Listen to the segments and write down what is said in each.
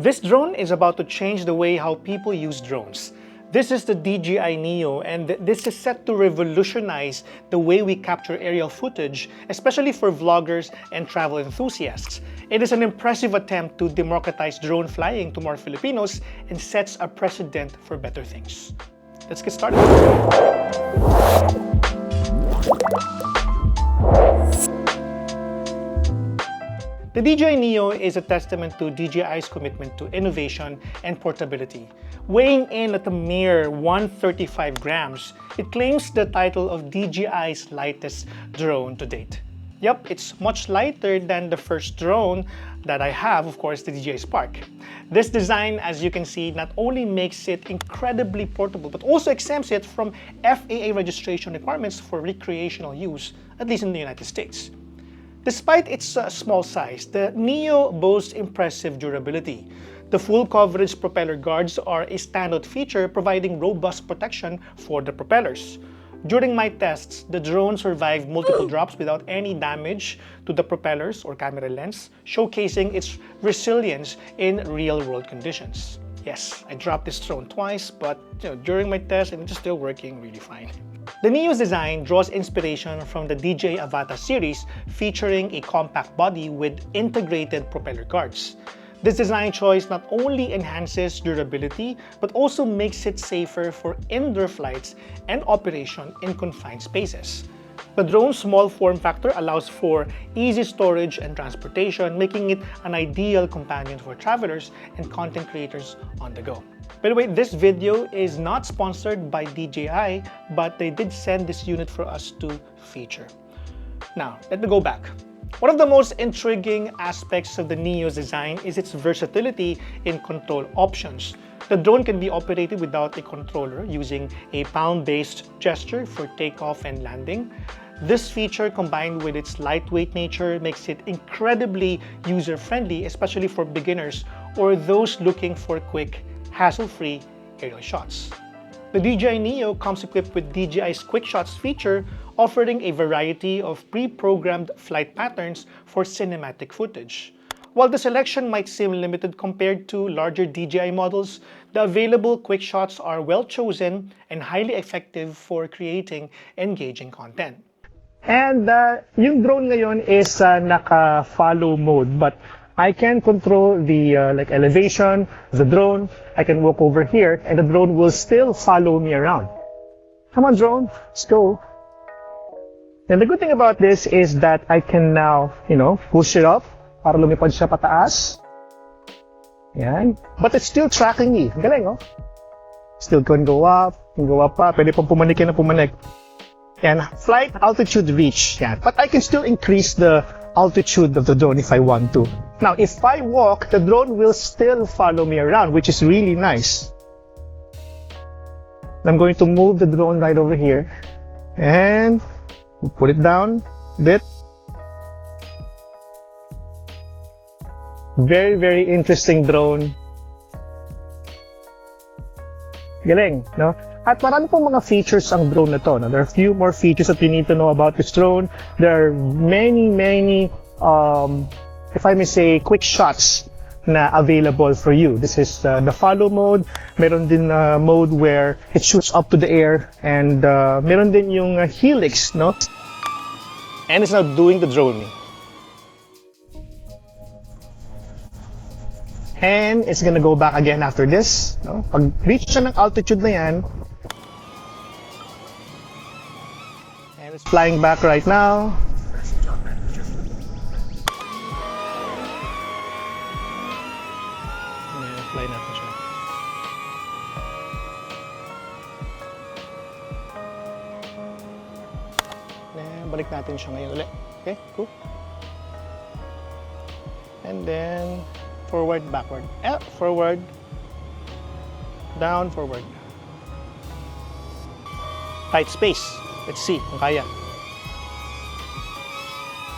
This drone is about to change the way how people use drones. This is the DJI Neo, and this is set to revolutionize the way we capture aerial footage, especially for vloggers and travel enthusiasts. It is an impressive attempt to democratize drone flying to more Filipinos and sets a precedent for better things. Let's get started. The DJI Neo is a testament to DJI's commitment to innovation and portability. Weighing in at a mere 135 grams, it claims the title of DJI's lightest drone to date. Yep, it's much lighter than the first drone that I have, of course, the DJI Spark. This design, as you can see, not only makes it incredibly portable, but also exempts it from FAA registration requirements for recreational use, at least in the United States. Despite its small size, the Neo boasts impressive durability. The full coverage propeller guards are a standout feature, providing robust protection for the propellers. During my tests, the drone survived multiple drops without any damage to the propellers or camera lens, showcasing its resilience in real-world conditions. Yes, I dropped this drone twice, but during my test, it's still working really fine. The Neo's design draws inspiration from the DJI Avata series, featuring a compact body with integrated propeller guards. This design choice not only enhances durability, but also makes it safer for indoor flights and operation in confined spaces. The drone's small form factor allows for easy storage and transportation, making it an ideal companion for travelers and content creators on the go. By the way, this video is not sponsored by DJI, but they did send this unit for us to feature. Now, let me go back. One of the most intriguing aspects of the Neo's design is its versatility in control options. The drone can be operated without a controller using a palm-based gesture for takeoff and landing. This feature, combined with its lightweight nature, makes it incredibly user-friendly, especially for beginners or those looking for quick, hassle-free aerial shots. The DJI Neo comes equipped with DJI's Quickshots feature, offering a variety of pre-programmed flight patterns for cinematic footage. While the selection might seem limited compared to larger DJI models, the available Quickshots are well chosen and highly effective for creating engaging content. And yung drone ngayon is naka-follow mode, but I can control the elevation of the drone. I can walk over here, and the drone will still follow me around. Come on, drone, let's go. And the good thing about this is that I can now, push it up para lumipad siya pataas. Yan. But it's still tracking me. Galing, oh. Still can go up pa. Pwede pong pumanik yan na pumanik. And flight altitude reach. Yan. But I can still increase the altitude of the drone if I want to. Now, if I walk, the drone will still follow me around, which is really nice. I'm going to move the drone right over here and put it down a bit. Very, very interesting drone. Galing, no? At marami pong mga features ang drone na to. No? There are a few more features that you need to know about this drone. There are many, if I may say, quick shots na available for you. This is the follow mode. Meron din mode where it shoots up to the air, and meron din yung helix, no? And it's now doing the droning. And it's gonna go back again after this. No? Pag reach siya ng altitude na yan, and it's flying back right now. Fly natin siya. Balik natin siya ngayon ulit. Okay, cool. And then forward, backward. Forward, down, forward. Tight space. Let's see kung kaya.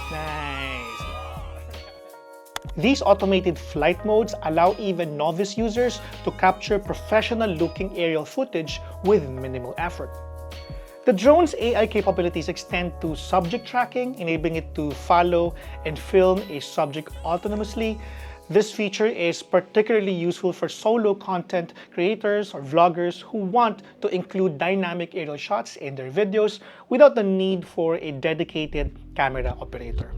Nice. These automated flight modes allow even novice users to capture professional-looking aerial footage with minimal effort. The drone's AI capabilities extend to subject tracking, enabling it to follow and film a subject autonomously. This feature is particularly useful for solo content creators or vloggers who want to include dynamic aerial shots in their videos without the need for a dedicated camera operator.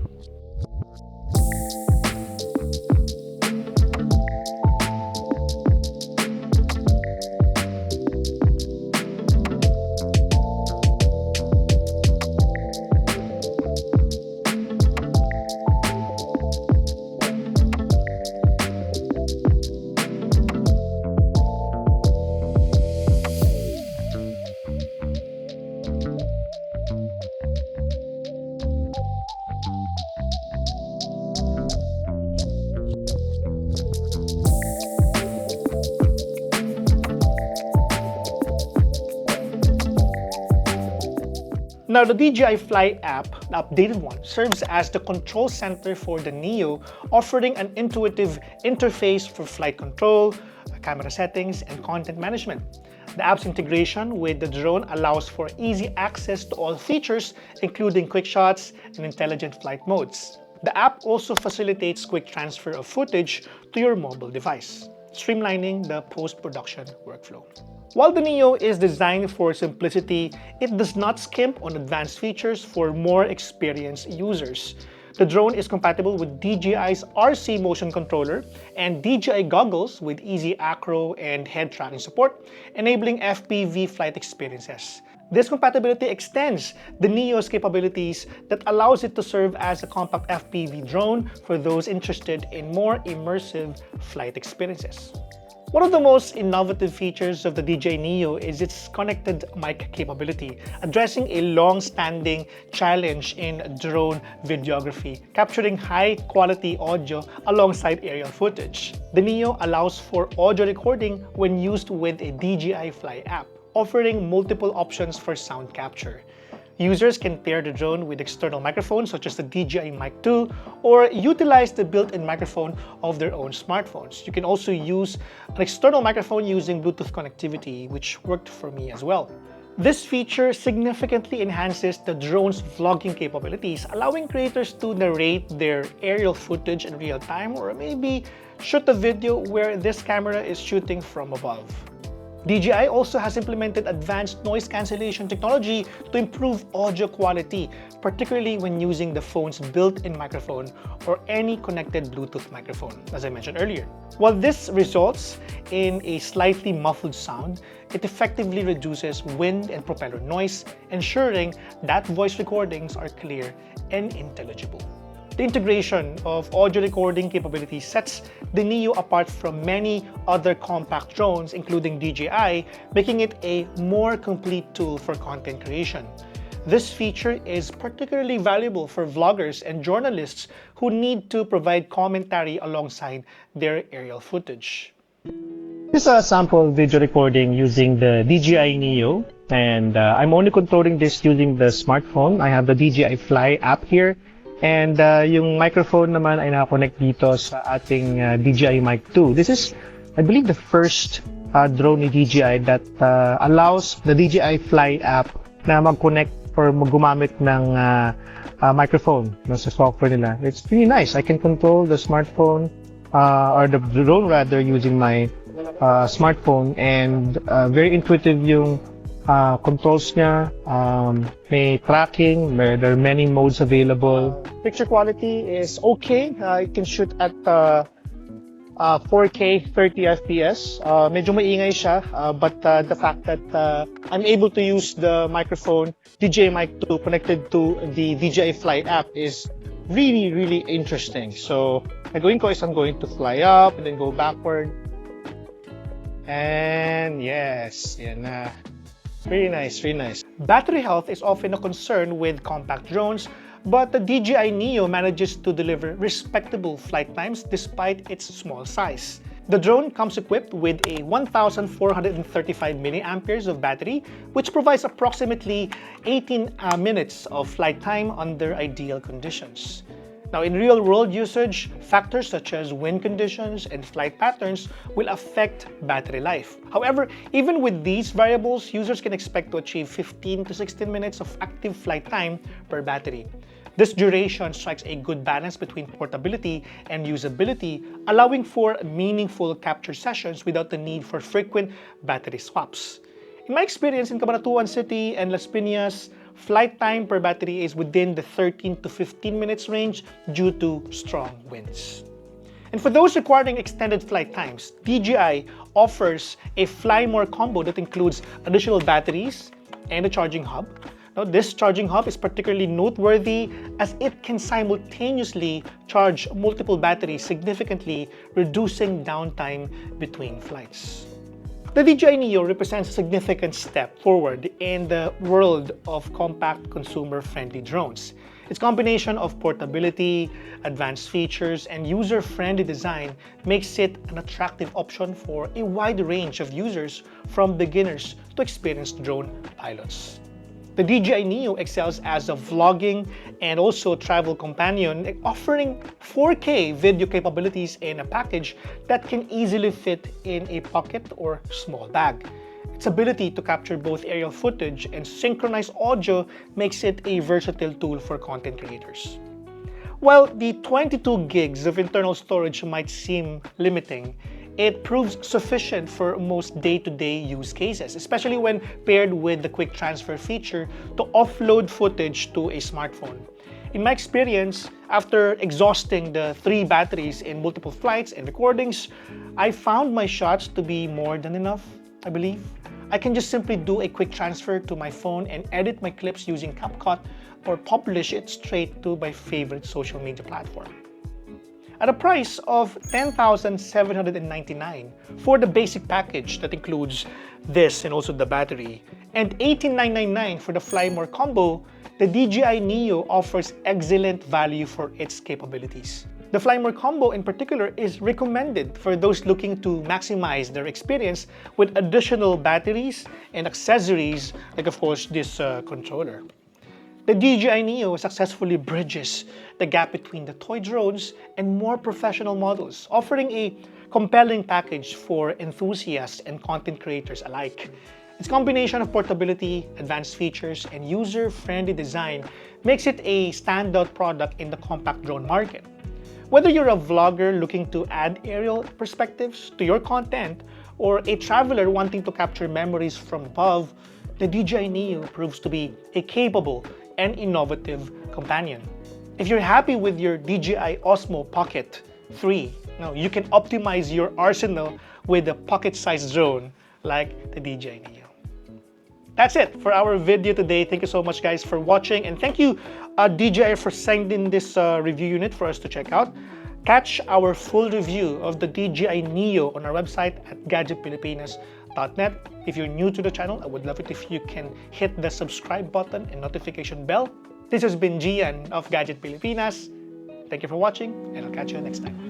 Now, the DJI Fly app, the updated one, serves as the control center for the Neo, offering an intuitive interface for flight control, camera settings, and content management. The app's integration with the drone allows for easy access to all features, including Quickshots and intelligent flight modes. The app also facilitates quick transfer of footage to your mobile device, streamlining the post-production workflow. While the Neo is designed for simplicity, it does not skimp on advanced features for more experienced users. The drone is compatible with DJI's RC motion controller and DJI goggles with easy acro and head tracking support, enabling FPV flight experiences. This compatibility extends the Neo's capabilities that allows it to serve as a compact FPV drone for those interested in more immersive flight experiences. One of the most innovative features of the DJI Neo is its connected mic capability, addressing a long-standing challenge in drone videography, capturing high-quality audio alongside aerial footage. The Neo allows for audio recording when used with a DJI Fly app, offering multiple options for sound capture. Users can pair the drone with external microphones such as the DJI Mic 2 or utilize the built-in microphone of their own smartphones. You can also use an external microphone using Bluetooth connectivity, which worked for me as well. This feature significantly enhances the drone's vlogging capabilities, allowing creators to narrate their aerial footage in real time or maybe shoot a video where this camera is shooting from above. DJI also has implemented advanced noise cancellation technology to improve audio quality, particularly when using the phone's built-in microphone or any connected Bluetooth microphone, as I mentioned earlier. While this results in a slightly muffled sound, it effectively reduces wind and propeller noise, ensuring that voice recordings are clear and intelligible. The integration of audio recording capabilities sets the Neo apart from many other compact drones, including DJI, making it a more complete tool for content creation. This feature is particularly valuable for vloggers and journalists who need to provide commentary alongside their aerial footage. This is a sample video recording using the DJI Neo, and I'm only controlling this using the smartphone. I have the DJI Fly app here. And yung microphone naman ay nakakonect dito sa ating DJI Mic 2. This is, I believe, the first drone ni DJI that allows the DJI Fly app na mag-connect or gumamit ng microphone sa software nila. It's really nice. I can control the smartphone or the drone rather using my smartphone, and very intuitive yung controls niya, may tracking, there are many modes available. Picture quality is okay. It can shoot at 4K 30 FPS. Medyo maingay siya, but the fact that I'm able to use the microphone, DJI Mic 2, connected to the DJI Fly app is really, really interesting. So, gagawin ko is I'm going to fly up and then go backward. And yes, yan na. Very nice, very nice. Battery health is often a concern with compact drones, but the DJI Neo manages to deliver respectable flight times despite its small size. The drone comes equipped with a 1,435 milliamperes of battery, which provides approximately 18 minutes of flight time under ideal conditions. Now, in real-world usage, factors such as wind conditions and flight patterns will affect battery life. However, even with these variables, users can expect to achieve 15 to 16 minutes of active flight time per battery. This duration strikes a good balance between portability and usability, allowing for meaningful capture sessions without the need for frequent battery swaps. In my experience in Cabanatuan City and Las Piñas, flight time per battery is within the 13 to 15 minutes range due to strong winds. And for those requiring extended flight times, DJI offers a Fly More combo that includes additional batteries and a charging hub. Now, this charging hub is particularly noteworthy as it can simultaneously charge multiple batteries, significantly reducing downtime between flights. The DJI Neo represents a significant step forward in the world of compact consumer-friendly drones. Its combination of portability, advanced features, and user-friendly design makes it an attractive option for a wide range of users, from beginners to experienced drone pilots. The DJI Neo excels as a vlogging and also travel companion, offering 4K video capabilities in a package that can easily fit in a pocket or small bag. Its ability to capture both aerial footage and synchronize audio makes it a versatile tool for content creators. While the 22 gigs of internal storage might seem limiting, it proves sufficient for most day-to-day use cases, especially when paired with the quick transfer feature to offload footage to a smartphone. In my experience, after exhausting the 3 batteries in multiple flights and recordings, I found my shots to be more than enough, I believe. I can just simply do a quick transfer to my phone and edit my clips using CapCut or publish it straight to my favorite social media platform. At a price of $10,799 for the basic package that includes this and also the battery, and $18,999 for the Fly More combo, the DJI Neo offers excellent value for its capabilities. The Fly More combo in particular is recommended for those looking to maximize their experience with additional batteries and accessories, like of course this controller. The DJI Neo successfully bridges the gap between the toy drones and more professional models, offering a compelling package for enthusiasts and content creators alike. Its combination of portability, advanced features, and user-friendly design makes it a standout product in the compact drone market. Whether you're a vlogger looking to add aerial perspectives to your content or a traveler wanting to capture memories from above, the DJI Neo proves to be a capable and innovative companion. If you're happy with your DJI Osmo Pocket 3, now you can optimize your arsenal with a pocket-sized drone like the DJI Neo. That's it for our video today. Thank you so much guys for watching, and thank you DJI for sending this review unit for us to check out. Catch our full review of the DJI Neo on our website at gadgetpilipinas.net. If you're new to the channel, I would love it if you can hit the subscribe button and notification bell. This has been Gian of Gadget Pilipinas. Thank you for watching, and I'll catch you next time.